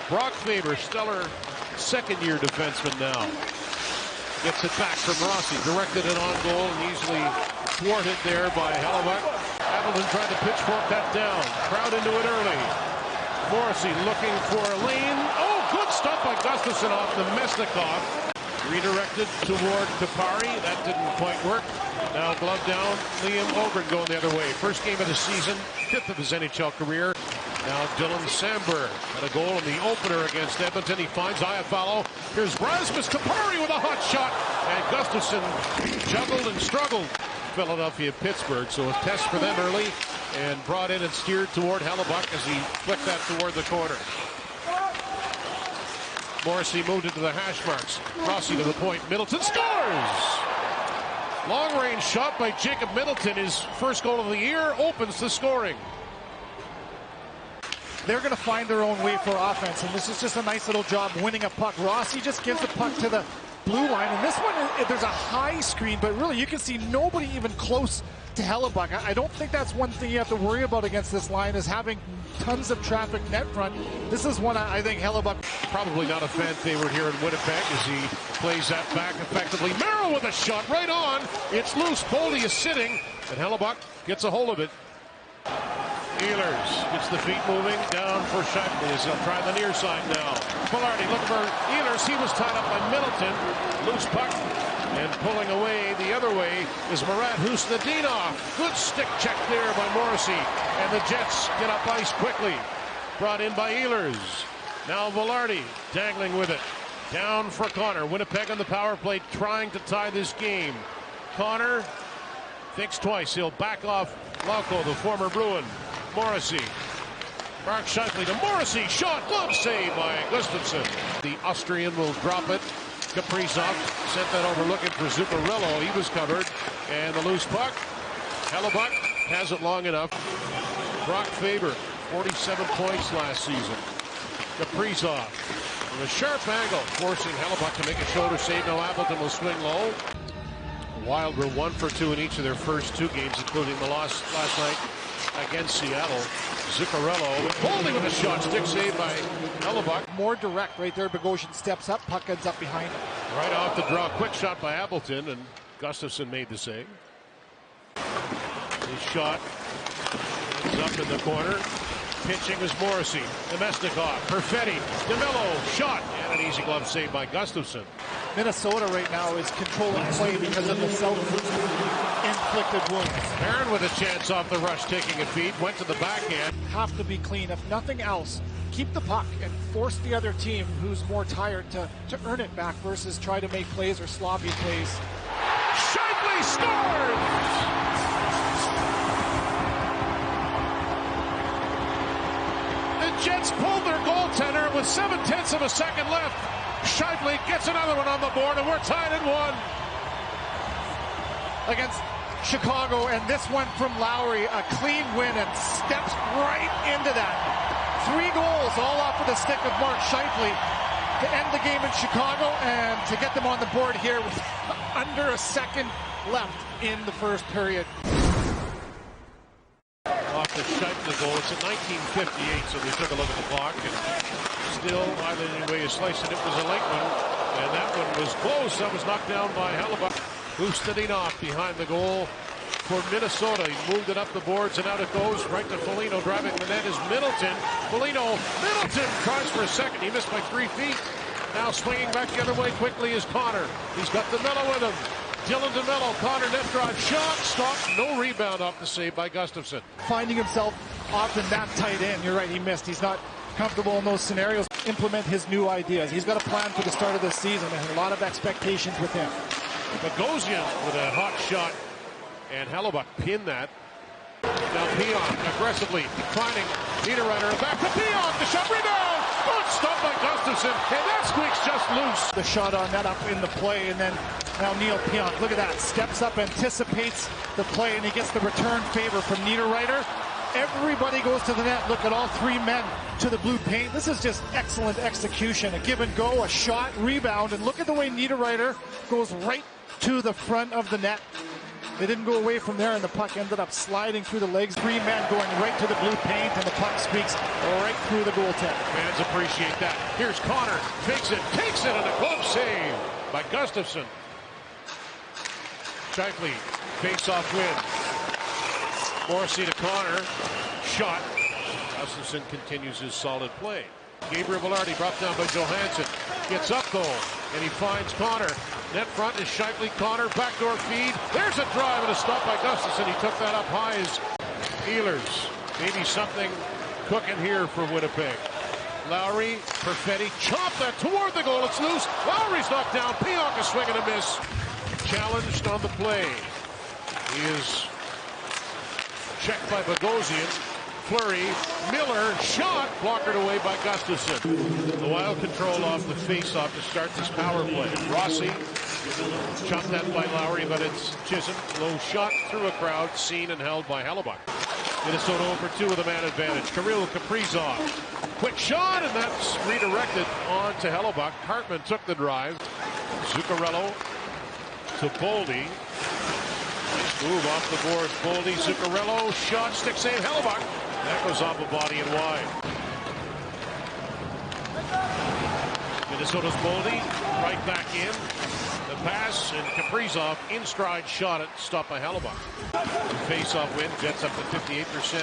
Brock Faber, stellar second-year defenseman now. Gets it back from Rossi, directed it on goal and easily thwarted there by Hellebuyck. Appleton tried to pitchfork that down. Crowd into it early. Morrissey looking for a lane. Oh, good stuff by Gustafsson off the Mesnikov. Redirected toward Kupari. That didn't quite work. Now glove down. Liam Ogren going the other way. First game of the season, 5th of his NHL career. Now Dylan Samberg had a goal in the opener against Edmonton. He finds Iafallo. Here's Rasmus Kupari with a hot shot. And Gustafsson juggled and struggled. Philadelphia-Pittsburgh. So a test for them early. And brought in and steered toward Hellebuyck as he flicked that toward the corner. Morrissey moved into the hash marks. Rossi to the point. Middleton scores! Long-range shot by Jacob Middleton. His first goal of the year opens the scoring. They're going to find their own way for offense, and this is just a nice little job winning a puck. Rossi just gives the puck to the blue line, and this one, there's a high screen, but really you can see nobody even close to Hellebuyck. I don't think that's one thing you have to worry about against this line, is having tons of traffic net front. This is one I think Hellebuyck... Probably not a fan favorite here in Winnipeg as he plays that back effectively. Merrill with a shot right on. It's loose. Boldy is sitting, and Hellebuyck gets a hold of it. Ehlers gets the feet moving down for Scheifele as he'll try the near side now. Vilardi looking for Ehlers. He was tied up by Middleton. Loose puck. And pulling away the other way is Marat Husnudinov. Good stick check there by Morrissey. And the Jets get up ice quickly. Brought in by Ehlers. Now Vilardi dangling with it. Down for Connor. Winnipeg on the power play trying to tie this game. Connor thinks twice. He'll back off Lauko, the former Bruin. Morrissey. Mark Scheifele to Morrissey. Shot. Glove save by Gustafsson. The Austrian will drop it. Kaprizov sent that over looking for Zuccarello. He was covered. And the loose puck. Hellebuyck has it long enough. Brock Faber, 47 points last season. Kaprizov from a sharp angle, forcing Hellebuyck to make a shoulder save. Now Appleton will swing low. Wild were 1 for 2 in each of their first 2 games, including the loss last night against Seattle. Zuccarello with Boldy with a shot. Stick save by Hellebuyck. More direct right there. Bogosian steps up. Puck ends up behind him. Right off the draw. Quick shot by Appleton, and Gustafsson made the save. His shot is up in the corner. Pitching is Morrissey. Nemesnikov. Perfetti. DeMello. Shot. And an easy glove save by Gustafsson. Minnesota right now is controlling play because of the self-inflicted wounds. Aaron with a chance off the rush, taking a feed. Went to the backhand. Have to be clean. If nothing else, keep the puck and force the other team who's more tired to earn it back versus try to make plays or sloppy plays. Scheifele scores! The Jets pulled their goaltender with 7/10 of a second left. Scheifele gets another one on the board, and we're tied at 1. Against Chicago, and this one from Lowry, a clean win, and steps right into that. 3 goals, all off of the stick of Mark Scheifele to end the game in Chicago and to get them on the board here with under a second left in the first period. Off the Scheifele goal, it's at 19:58, so they took a look at the clock, and still, either way you slice it, it was a late one, and that one was close. That was knocked down by Hellebuyck. Husnudinov behind the goal for Minnesota. He moved it up the boards, and out it goes. Right to Foligno. Driving the net is Middleton. Middleton tries for a second. He missed by 3 feet. Now swinging back the other way quickly is Connor. He's got DeMello with him. Dylan DeMello. Connor net drive. Shot. Stop. No rebound off the save by Gustafsson. Finding himself often that tight end. You're right, he missed. He's not comfortable in those scenarios. Implement his new ideas. He's got a plan for the start of this season and a lot of expectations with him. Bogosian with a hot shot, and Hellebuyck pinned that. Now Pion aggressively finding Niederreiter back to Pion. The shot rebound. Good stop by Gustafsson, and that squeaks just loose. The shot on net up in the play, and then now Neil Pion. Look at that. Steps up, anticipates the play, and he gets the return favor from Niederreiter. Everybody goes to the net. Look at all 3 men to the blue paint. This is just excellent execution. A give and go, a shot, rebound, and look at the way Niederreiter goes right to the front of the net. They didn't go away from there, and the puck ended up sliding through the legs. 3 men going right to the blue paint, and the puck squeaks right through the goaltender. Fans appreciate that. Here's Connor, fakes it, takes it, and a glove save by Gustafsson. Scheifele, face-off win. Morrissey to Connor, shot. Gustafsson continues his solid play. Gabriel Vilardi brought down by Johansson. Gets up though, and he finds Connor. Net front is Scheifele. Connor, backdoor feed. There's a drive and a stop by Gustafsson. He took that up high as Ehlers. Maybe something cooking here for Winnipeg. Lowry, Perfetti, chop that toward the goal. It's loose. Lowry's knocked down. Pionk a swing and a miss. Challenged on the play. He is checked by Bogosian. Flurry, Miller, shot, blockered away by Gustafsson. The Wild control off the face-off to start this power play. Rossi, chopped that by Lowry, but it's Chisholm. Low shot through a crowd, seen and held by Hellebuyck. Minnesota over 2 with a man advantage. Kirill Kaprizov, quick shot, and that's redirected on to Hellebuyck. Hartman took the drive. Zuccarello to Boldy. Nice move off the boards. Boldy, Zuccarello, shot, stick save, Hellebuyck. That goes off a body and wide. Minnesota's Boldy, right back in. The pass, and Kaprizov in stride shot it, stopped by Hellebuyck. Face-off win, Jets up to 58%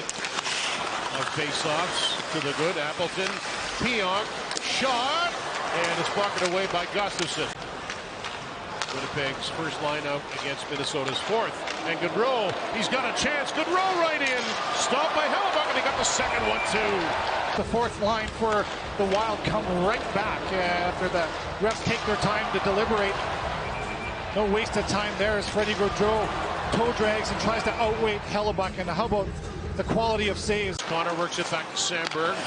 of face-offs to the good. Appleton, Pionk, shot, and it's bucketed away by Gustafsson. Winnipeg's first lineup against Minnesota's 4th. And Gaudreau, he's got a chance. Gaudreau right in. Stopped by Hellebuyck, and he got the second one, too. The 4th line for the Wild come right back after the refs take their time to deliberate. No waste of time there as Freddie Gaudreau toe drags and tries to outweight Hellebuyck. And how about the quality of saves? Connor works it back to Sandberg.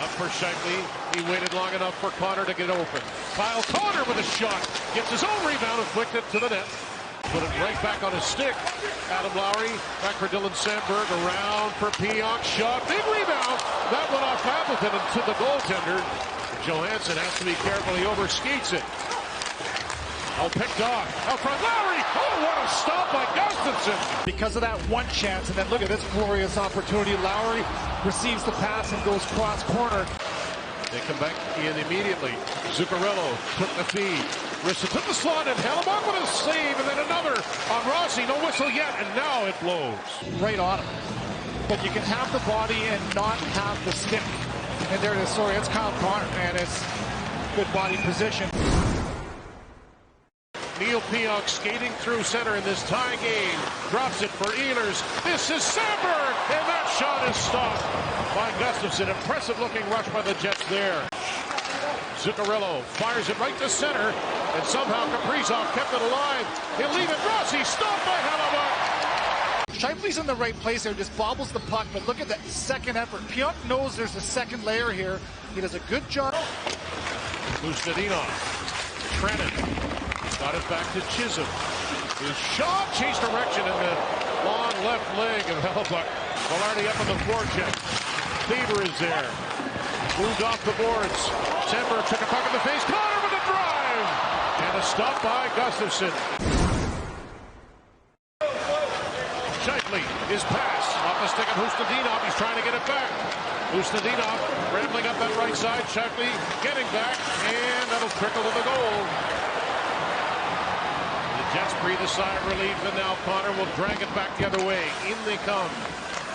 Up for Scheifele. He waited long enough for Connor to get open. Kyle Connor with a shot. Gets his own rebound and flicked it to the net. Put it right back on his stick. Adam Lowry back for Dylan Sandberg. Around for Pionk. Shot. Big rebound. That went off Appleton and to the goaltender. Johansson has to be careful. He overskates it. Oh, picked off. Out front, Lowry. Oh, what a stop by Gustafsson. Because of that one chance, and then look at this glorious opportunity. Lowry receives the pass and goes cross corner. They come back in immediately. Zuccarello took the feed. Rissa took the slot, and Hellebuyck with a save, and then another on Rossi. No whistle yet, and now it blows. Right on him. But you can have the body and not have the stick. And there it is. Sorry, it's Kyle Connor, and it's good body position. Neil Pionk skating through center in this tie game. Drops it for Ehlers. This is Sandberg, and that shot is stopped by Gustafsson. Impressive looking rush by the Jets there. Zuccarello fires it right to center, and somehow Kaprizov kept it alive. He'll leave it. Rossi stopped by Hellebuyck. Scheifele's in the right place there, just bobbles the puck, but look at that second effort. Pionk knows there's a second layer here. He does a good job. Ustedinov. Trennan. Got it back to Chisholm. His shot, chase direction in the long left leg of Hellebuyck. Vilardi up on the forecheck. Faber is there. Moved off the boards. Sandberg took a puck in the face. Connor with a drive! And a stop by Gustafsson. Scheifele, his pass. Off the stick of Ustedinov. He's trying to get it back. Ustedinov rambling up that right side. Scheifele getting back. And that'll trickle to the goal. Jets breathe a sigh of relief, and now Connor will drag it back the other way. In they come.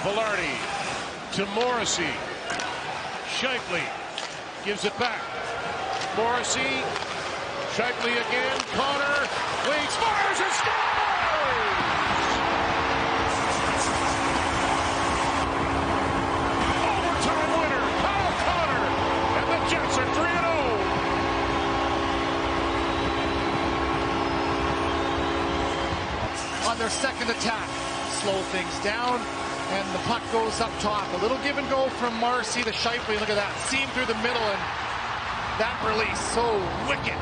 Vilardi to Morrissey. Scheifele gives it back. Morrissey. Scheifele again. Connor waits, fires, and scores! Overtime winner, Kyle Connor, and the Jets are 3-0. On their second attack, slow things down, and the puck goes up top. A little give and go from Morrissey to Scheifele. Look at that, seam through the middle, and that release, so wicked.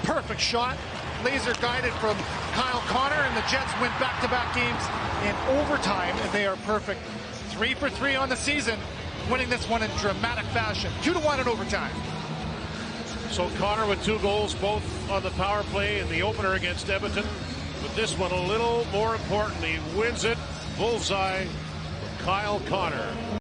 Perfect shot, laser guided from Kyle Connor, and the Jets win back-to-back games in overtime, and they are perfect. 3 for 3 on the season, winning this one in dramatic fashion. 2-1 in overtime. So Connor with 2 goals, both on the power play in the opener against Edmonton. But this one a little more important. He wins it. Bullseye. Kyle Connor.